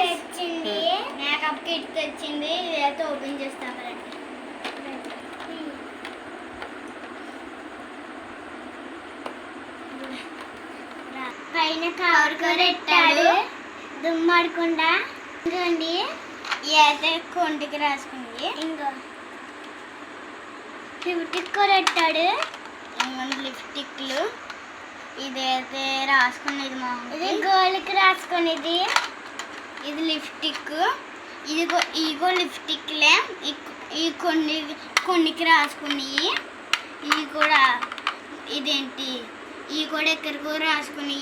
తెచ్చింది, makeup kit తెచ్చింది. ఇదైతే ఓపెన్ చేస్తాం. పైన కవర్ కొరెట్టాడు దుమ్మాడకుండా. ఇంకోండి ఇదైతే కొంటికి రాసుకుంది. ఇంకో లిప్టిక్ కొరెట్టాడు. ఇంకొండి లిప్స్టిక్లు. ఇదైతే రాసుకునేది మా ఇది గోల్కి రాసుకునేది. ఇది లిప్స్టిక్. ఇదిగో లిప్స్టిక్లే. ఈ కొన్నికి రాసుకున్నాయి. ఇవి కూడా ఇదేంటి ఇవి కూడా ఎక్కడికో రాసుకుని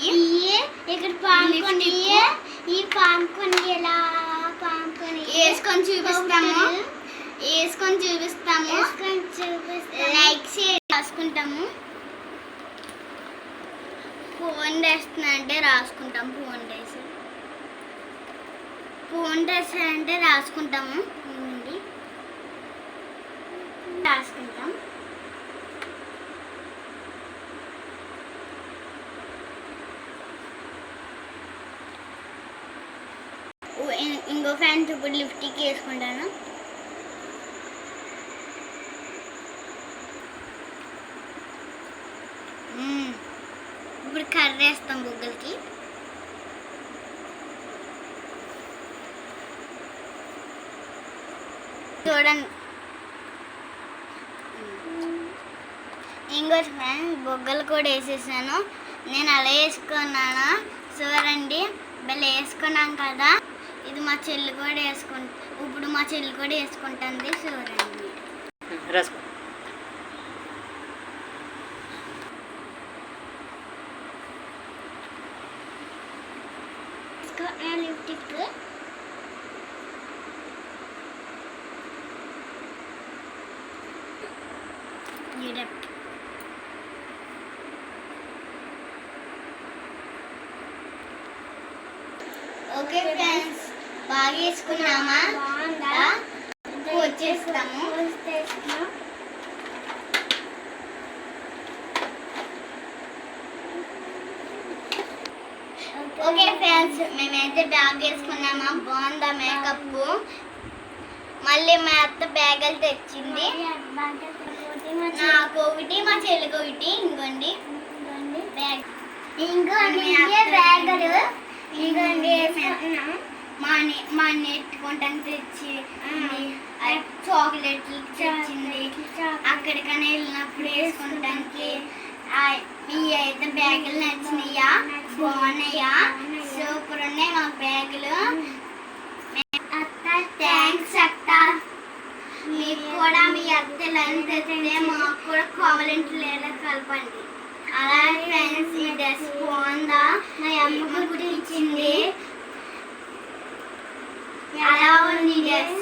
ఇక్కడ పాముకొని ఈ పాముకొని ఎలా పాముకొని వేసుకొని చూపిస్తాము. Like share రాసుకుంటాము. ఫోన్ వేస్తున్నా అంటే రాసుకుంటాం. ఫోన్ డ్రెస్ అంటే రాసుకుంటాము. రాసుకుంటాం. ఇంకో ఫ్యాన్స్ ఇప్పుడు లిప్స్టిక్ వేసుకుంటాను. ఇప్పుడు కర్ర వేస్తాం బుగ్గలకి. చూడండి ఇంకో ఫ్యాన్స్ బొగ్గలు కూడా వేసేసాను. నేను అలా వేసుకున్నాను. చూడండి బెల్ల వేసుకున్నాం కదా. ఇది మా చెల్లి కూడా ఇప్పుడు మా చెల్లి కూడా వేసుకుంటుంది. చూడండి లిప్స్టిక్. ఓకే ఫ్రెండ్స్, బాగా వేసుకున్నామా? వచ్చేస్తాము. ఓకే ఫ్రెండ్స్, మేమైతే బ్యాగ్ వేసుకున్నామా? బాగుందా మేకప్? మళ్ళీ మా అత్త బ్యాగులు తెచ్చింది. నాకు ఒకటి, మా చెల్లికి ఒకటి. ఇంకోండి బ్యాగ్. ఇంకోండి బ్యాగులు. ఇంకోండి మా నెట్టుకుంటాను తెచ్చి చాక్లెట్లు తెచ్చింది. అక్కడికైనా వెళ్ళినప్పుడు వేసుకుంటానికి. ఇవి అయితే బ్యాగులు నచ్చినాయా? బాగున్నాయా? సూపర్ ఉన్నాయి మా బ్యాగులు. థ్యాంక్స్ అత్త. మీకు కూడా మీ అత్తలు అని తెస్తే మాకు కూడా కావాలంటే లేదా కలపండి. అలాగే ఫ్రెండ్స్, ఈ డ్రెస్ బాగుందా? మా అమ్మ కుట్టించింది. ఎలా ఉంది డ్రెస్?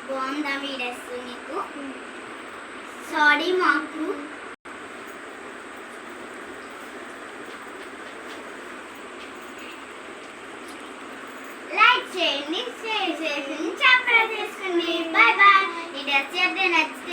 బాగుందా మీ డ్రెస్? మీకు సారీ మాకు లైక్ చేయండి, షేర్ చేయండి, సబ్స్క్రైబ్ చేసుకోండి. Bye bye. ఈ డ్రెస్ అయితే నచ్చితే